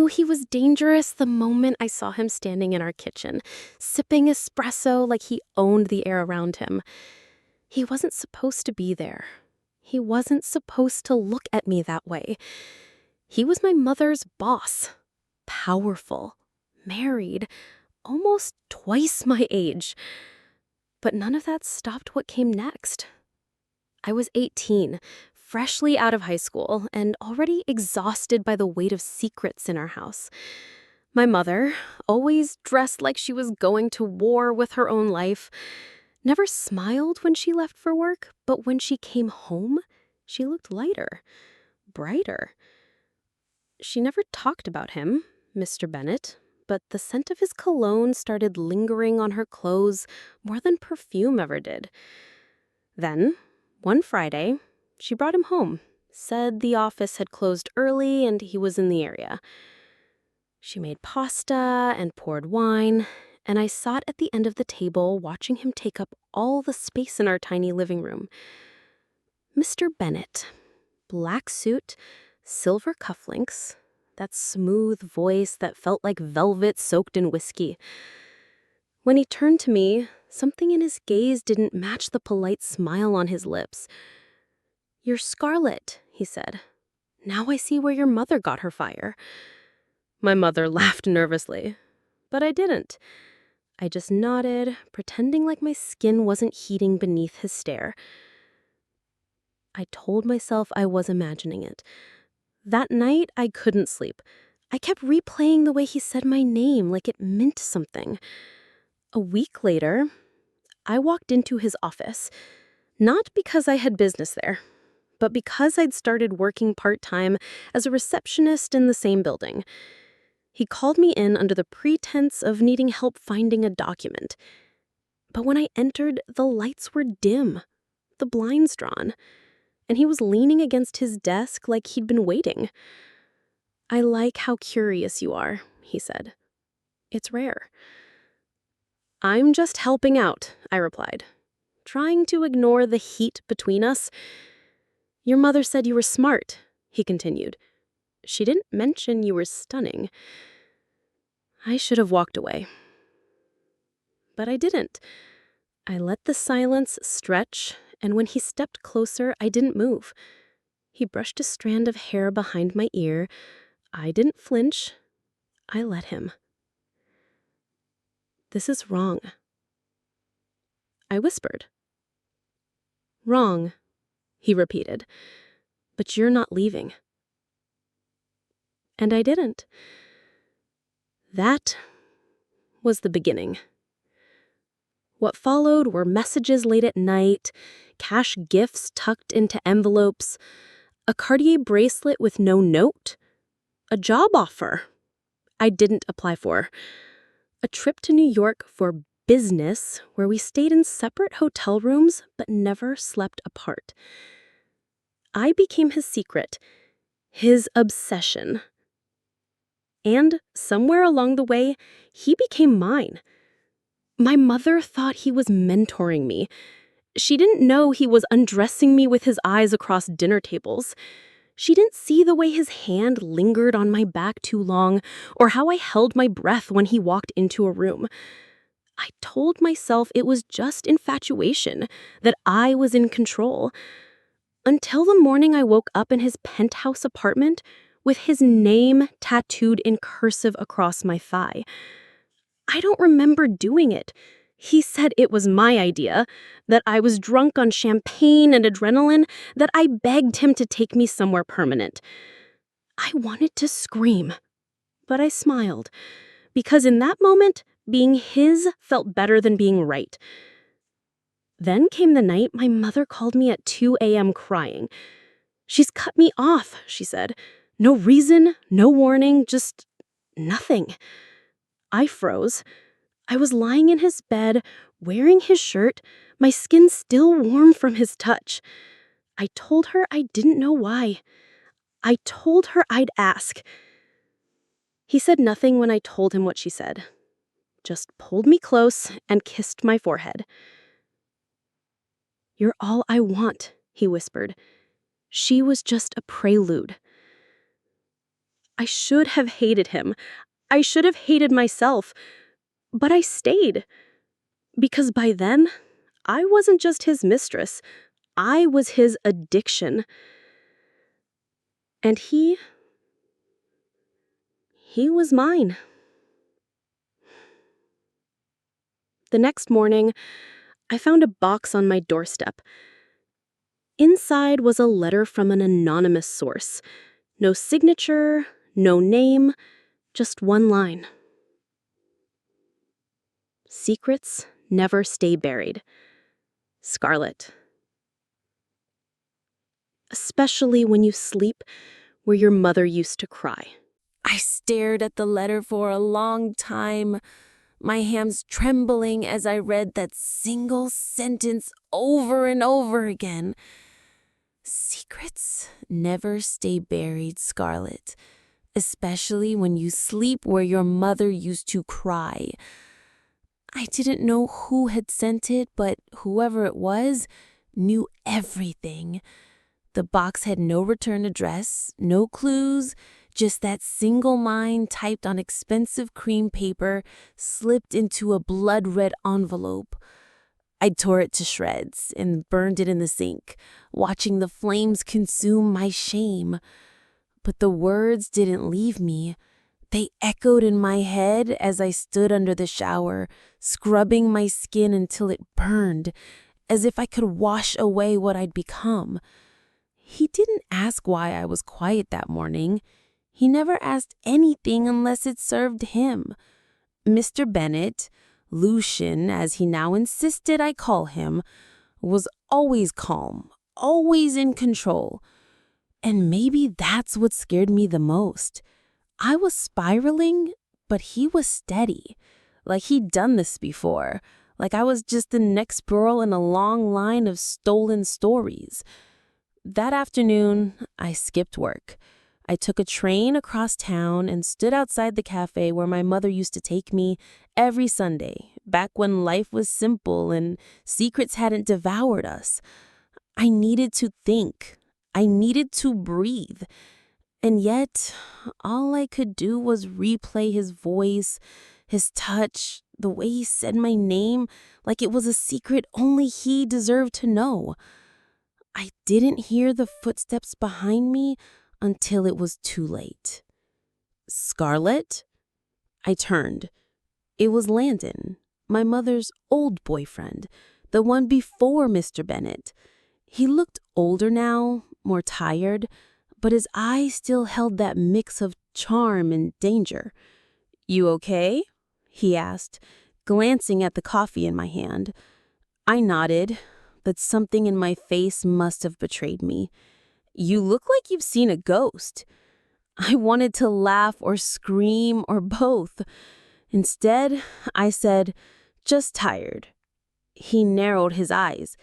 knew he was dangerous the moment I saw him standing in our kitchen, sipping espresso like he owned the air around him. He wasn't supposed to be there. He wasn't supposed to look at me that way. He was my mother's boss. Powerful. Married. Almost twice my age. But none of that stopped what came next. I was 18, freshly out of high school, and already exhausted by the weight of secrets in our house. My mother, always dressed like she was going to war with her own life, never smiled when she left for work, but when she came home, she looked lighter, brighter. She never talked about him, Mr. Bennett, but the scent of his cologne started lingering on her clothes more than perfume ever did. Then, one Friday, she brought him home, said the office had closed early and he was in the area. She made pasta and poured wine, and I sat at the end of the table watching him take up all the space in our tiny living room. Mr. Bennett, black suit, silver cufflinks, that smooth voice that felt like velvet soaked in whiskey. When he turned to me, something in his gaze didn't match the polite smile on his lips. "You're Scarlett," he said. "Now I see where your mother got her fire." My mother laughed nervously, but I didn't. I just nodded, pretending like my skin wasn't heating beneath his stare. I told myself I was imagining it. That night, I couldn't sleep. I kept replaying the way he said my name like it meant something. A week later, I walked into his office, not because I had business there, but because I'd started working part-time as a receptionist in the same building. He called me in under the pretense of needing help finding a document. But when I entered, the lights were dim, the blinds drawn, and he was leaning against his desk like he'd been waiting. "I like how curious you are," he said. "It's rare." "I'm just helping out," I replied, trying to ignore the heat between us. "Your mother said you were smart," he continued. "She didn't mention you were stunning." I should have walked away. But I didn't. I let the silence stretch, and when he stepped closer, I didn't move. He brushed a strand of hair behind my ear. I didn't flinch. I let him. "This is wrong," I whispered. "Wrong," he repeated. "But you're not leaving." And I didn't. That was the beginning. What followed were messages late at night, cash gifts tucked into envelopes, a Cartier bracelet with no note, a job offer I didn't apply for, a trip to New York for business where we stayed in separate hotel rooms but never slept apart. I became his secret, his obsession. And somewhere along the way, he became mine. My mother thought he was mentoring me. She didn't know he was undressing me with his eyes across dinner tables. She didn't see the way his hand lingered on my back too long, or how I held my breath when he walked into a room. I told myself it was just infatuation, that I was in control. Until the morning I woke up in his penthouse apartment with his name tattooed in cursive across my thigh. I don't remember doing it. He said it was my idea, that I was drunk on champagne and adrenaline, that I begged him to take me somewhere permanent. I wanted to scream, but I smiled, because in that moment, being his felt better than being right. Then came the night my mother called me at 2 a.m. crying. "She's cut me off," she said. "No reason, no warning, just nothing." I froze. I was lying in his bed, wearing his shirt, my skin still warm from his touch. I told her I didn't know why. I told her I'd ask. He said nothing when I told him what she said. Just pulled me close and kissed my forehead. "You're all I want," he whispered. "She was just a prelude." I should have hated him. I should have hated myself. But I stayed. Because by then, I wasn't just his mistress. I was his addiction. And he was mine. The next morning, I found a box on my doorstep. Inside was a letter from an anonymous source. No signature, no name, just one line. Secrets never stay buried. Scarlett. Especially when you sleep where your mother used to cry. I stared at the letter for a long time, my hands trembling as I read that single sentence over and over again. Secrets never stay buried, Scarlett, especially when you sleep where your mother used to cry. I didn't know who had sent it, but whoever it was knew everything. The box had no return address, no clues, just that single line typed on expensive cream paper slipped into a blood-red envelope. I tore it to shreds and burned it in the sink, watching the flames consume my shame. But the words didn't leave me. They echoed in my head as I stood under the shower, scrubbing my skin until it burned, as if I could wash away what I'd become. He didn't ask why I was quiet that morning. He never asked anything unless it served him. Mr. Bennet, Lucian, as he now insisted I call him, was always calm, always in control. And maybe that's what scared me the most. I was spiraling, but he was steady, like he'd done this before, like I was just the next girl in a long line of stolen stories. That afternoon, I skipped work. I took a train across town and stood outside the cafe where my mother used to take me every Sunday, back when life was simple and secrets hadn't devoured us. I needed to think. I needed to breathe. And yet, all I could do was replay his voice, his touch, the way he said my name, like it was a secret only he deserved to know. I didn't hear the footsteps behind me until it was too late. Scarlett? I turned. It was Landon, my mother's old boyfriend, the one before Mr. Bennet. He looked older now, more tired, but his eyes still held that mix of charm and danger. "You okay?" he asked, glancing at the coffee in my hand. I nodded, but something in my face must have betrayed me. "You look like you've seen a ghost." I wanted to laugh or scream or both. Instead, I said, "Just tired." He narrowed his eyes.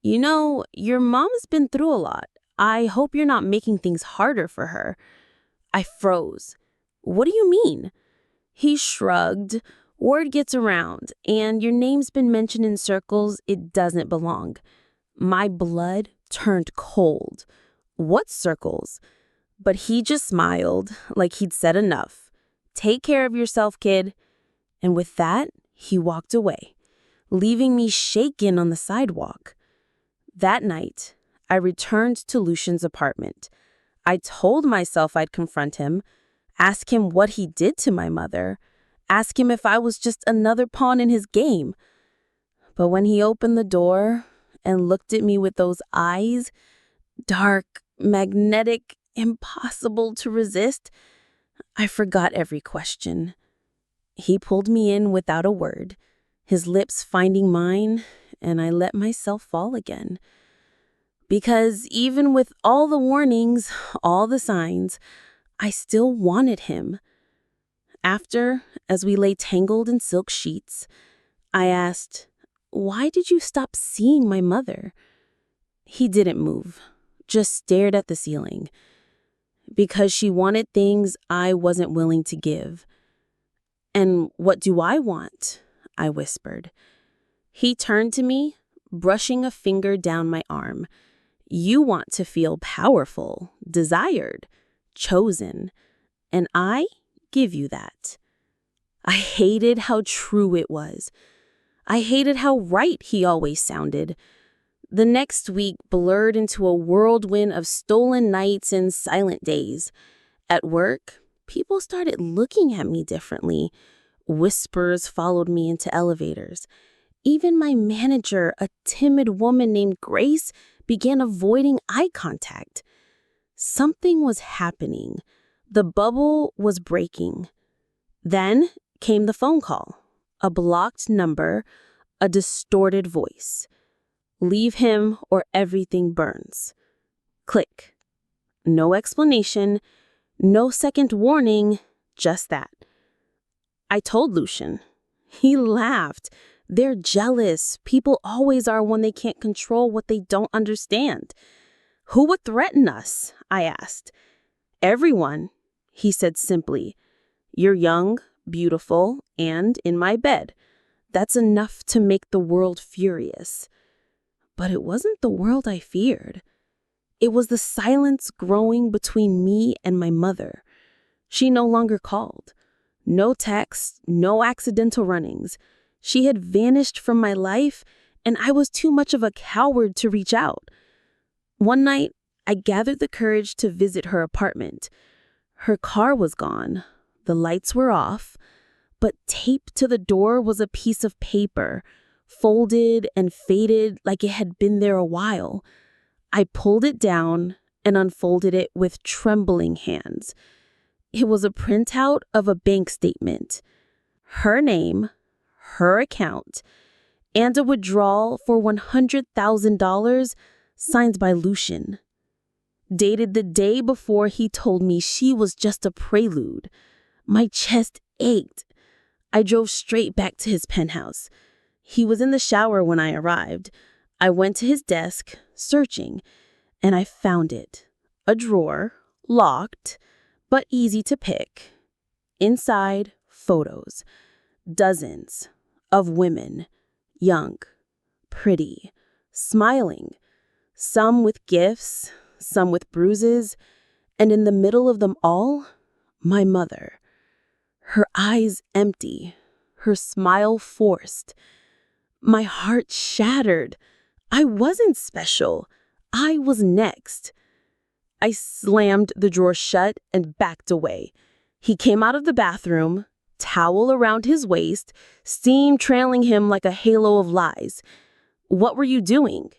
"You know, your mom's been through a lot. I hope you're not making things harder for her." I froze. "What do you mean?" He shrugged. "Word gets around, and your name's been mentioned in circles it doesn't belong." My blood turned cold. "What circles?" But he just smiled, like he'd said enough. "Take care of yourself, kid." And with that, he walked away, leaving me shaken on the sidewalk. That night, I returned to Lucian's apartment. I told myself I'd confront him, ask him what he did to my mother, ask him if I was just another pawn in his game. But when he opened the door and looked at me with those eyes, dark, magnetic, impossible to resist, I forgot every question. He pulled me in without a word, his lips finding mine, and I let myself fall again. Because even with all the warnings, all the signs, I still wanted him. After, as we lay tangled in silk sheets, I asked, "Why did you stop seeing my mother?" He didn't move, just stared at the ceiling. "Because she wanted things I wasn't willing to give." "And what do I want?" I whispered. He turned to me, brushing a finger down my arm. "You want to feel powerful, desired, chosen. and I give you that. I hated how true it was. I hated how right he always sounded. The next week blurred into a whirlwind of stolen nights and silent days. At work, people started looking at me differently. Whispers followed me into elevators. Even my manager, a timid woman named Grace, began avoiding eye contact. Something was happening. The bubble was breaking. Then came the phone call. A blocked number, a distorted voice. Leave him or everything burns. Click. No explanation, no second warning, just that. I told Lucian. He laughed. They're jealous. People always are when they can't control what they don't understand. Who would threaten us? I asked. Everyone, he said simply. You're young, beautiful, and in my bed. That's enough to make the world furious. But it wasn't the world I feared. It was the silence growing between me and my mother. She no longer called. No texts, no accidental runnings. She had vanished from my life, and I was too much of a coward to reach out. One night, I gathered the courage to visit her apartment. Her car was gone. The lights were off, but taped to the door was a piece of paper, folded and faded like it had been there a while. I pulled it down and unfolded it with trembling hands. It was a printout of a bank statement. Her name, her account, and a withdrawal for $100,000 signed by Lucian. Dated the day before he told me she was just a prelude. My chest ached. I drove straight back to his penthouse. He was in the shower when I arrived. I went to his desk, searching, and I found it. A drawer, locked, but easy to pick. Inside, photos. Dozens of women, young, pretty, smiling. Some with gifts, some with bruises, and in the middle of them all, my mother. Her eyes empty, her smile forced. My heart shattered. I wasn't special. I was next. I slammed the drawer shut and backed away. He came out of the bathroom, towel around his waist, steam trailing him like a halo of lies. What were you doing?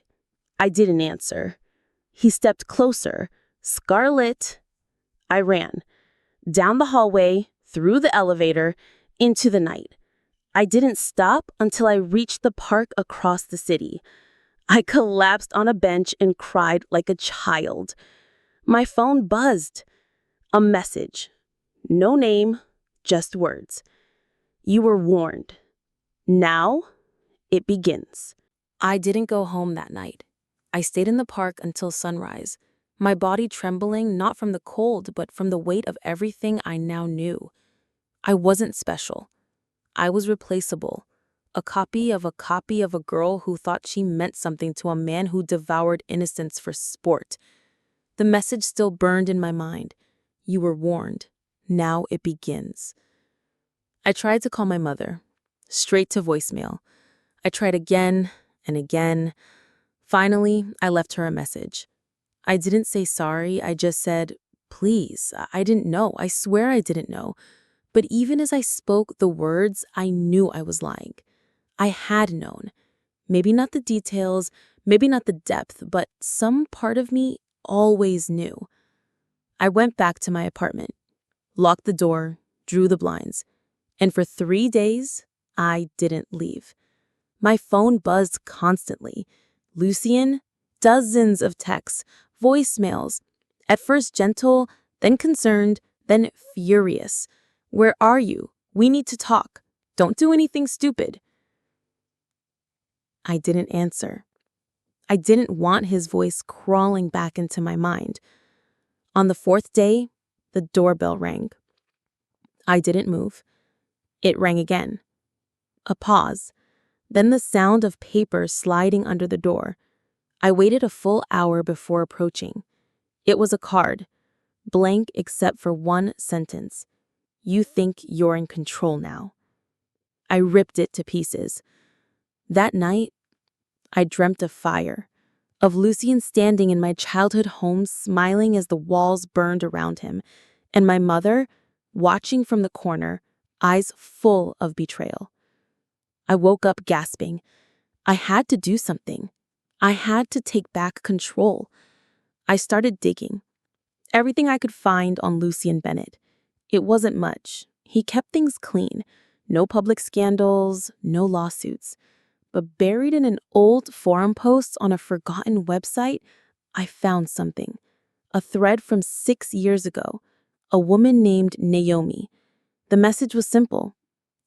I didn't answer. He stepped closer. Scarlett. I ran. Down the hallway, through the elevator, into the night. I didn't stop until I reached the park across the city. I collapsed on a bench and cried like a child. My phone buzzed. A message. No name, just words. You were warned. Now it begins. I didn't go home that night. I stayed in the park until sunrise, my body trembling not from the cold but from the weight of everything I now knew. I wasn't special. I was replaceable. A copy of a girl who thought she meant something to a man who devoured innocence for sport. The message still burned in my mind. You were warned. Now it begins. I tried to call my mother. Straight to voicemail. I tried again and again. Finally, I left her a message. I didn't say sorry. I just said, please, I didn't know. I swear I didn't know. But even as I spoke the words, I knew I was lying. I had known. Maybe not the details, maybe not the depth, but some part of me always knew. I went back to my apartment, locked the door, drew the blinds, and for 3 days, I didn't leave. My phone buzzed constantly. Lucian, dozens of texts, voicemails, at first gentle, then concerned, then furious. Where are you? We need to talk. Don't do anything stupid. I didn't answer. I didn't want his voice crawling back into my mind. On the 4th day, the doorbell rang. I didn't move. It rang again. A pause. Then the sound of paper sliding under the door. I waited a full hour before approaching. It was a card. blank except for one sentence. You think you're in control now. I ripped it to pieces. That night, I dreamt of fire, of Lucian standing in my childhood home smiling as the walls burned around him, and my mother watching from the corner, eyes full of betrayal. I woke up gasping. I had to do something. I had to take back control. I started digging. Everything I could find on Lucian Bennett. It wasn't much. He kept things clean. No public scandals, no lawsuits. But buried in an old forum post on a forgotten website, I found something. A thread from 6 years ago. A woman named Naomi. The message was simple.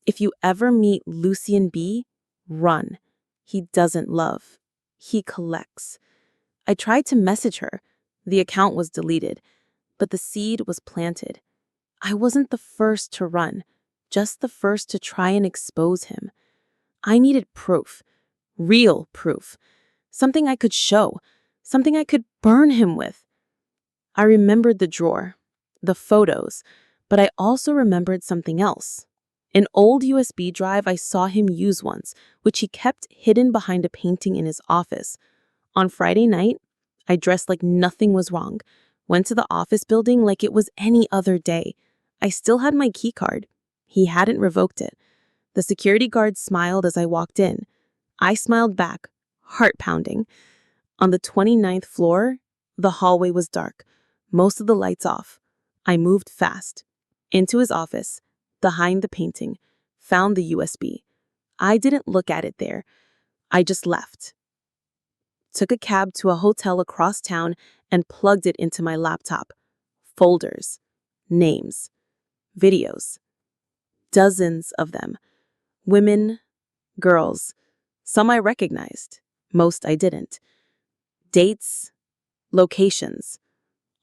If you ever meet Lucian B., run. He doesn't love. He collects. I tried to message her. The account was deleted, but the seed was planted. I wasn't the first to run, just the first to try and expose him. I needed proof, real proof, something I could show, something I could burn him with. I remembered the drawer, the photos, but I also remembered something else. An old USB drive I saw him use once, which he kept hidden behind a painting in his office. On Friday night, I dressed like nothing was wrong, went to the office building like it was any other day. I still had my key card. He hadn't revoked it. The security guard smiled as I walked in. I smiled back, heart pounding. On the 29th floor, the hallway was dark, most of the lights off. I moved fast. Into his office, behind the painting, found the USB. I didn't look at it there. I just left. Took a cab to a hotel across town and plugged it into my laptop. Folders, names, videos. Dozens of them. Women, girls. Some I recognized, most I didn't. Dates, locations,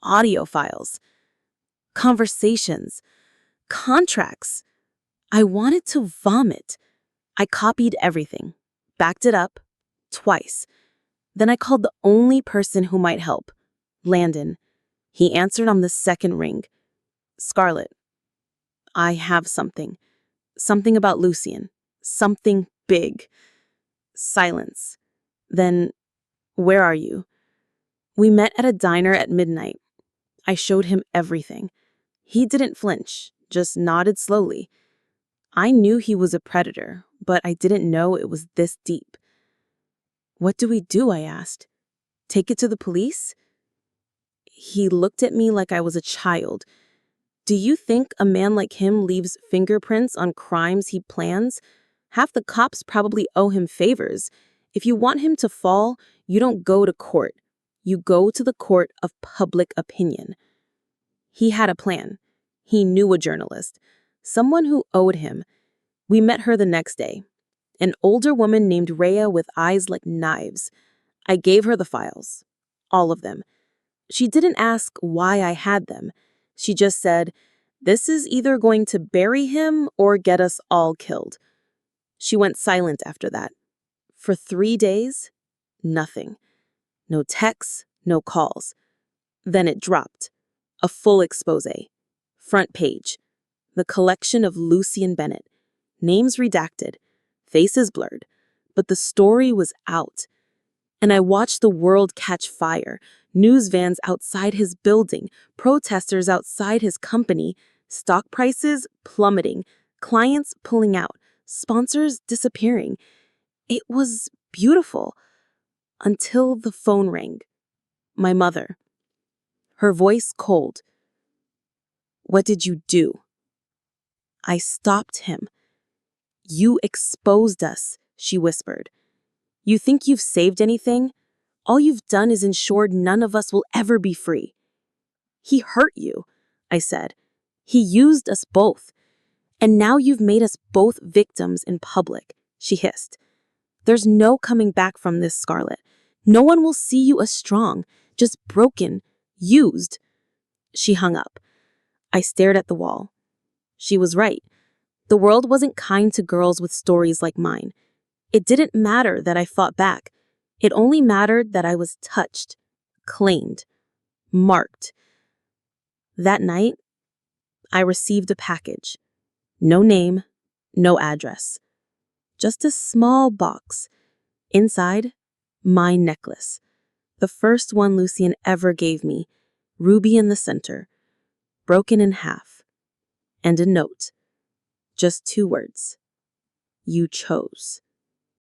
audio files, conversations, contracts. I wanted to vomit. I copied everything, backed it up, twice. Then I called the only person who might help, Landon. He answered on the second ring. Scarlett, I have something. Something about Lucian. Something big. Silence. Then, where are you? We met at a diner at midnight. I showed him everything. He didn't flinch, just nodded slowly. I knew he was a predator, but I didn't know it was this deep. What do we do? I asked. Take it to the police? He looked at me like I was a child. Do you think a man like him leaves fingerprints on crimes he plans? Half the cops probably owe him favors. If you want him to fall, you don't go to court. You go to the court of public opinion. He had a plan. He knew a journalist, someone who owed him. We met her the next day. An older woman named Rhea with eyes like knives. I gave her the files. All of them. She didn't ask why I had them. She just said, "This is either going to bury him or get us all killed." She went silent after that. For 3 days, nothing. No texts, no calls. Then it dropped. A full expose. Front page. The collection of Lucian Bennett. Names redacted. Faces blurred. But the story was out. And I watched the world catch fire. News vans outside his building. Protesters outside his company. Stock prices plummeting. Clients pulling out. Sponsors disappearing. It was beautiful. Until the phone rang. My mother. Her voice cold. What did you do? I stopped him. You exposed us, she whispered. You think you've saved anything? All you've done is ensured none of us will ever be free. He hurt you, I said. He used us both. And now you've made us both victims in public, she hissed. There's no coming back from this, Scarlett. No one will see you as strong, just broken, used. She hung up. I stared at the wall. She was right. The world wasn't kind to girls with stories like mine. It didn't matter that I fought back. It only mattered that I was touched, claimed, marked. That night, I received a package. No name, no address. Just a small box. Inside, my necklace. The first one Lucien ever gave me. Ruby in the center. Broken in half. And a note. Just 2 words. You chose.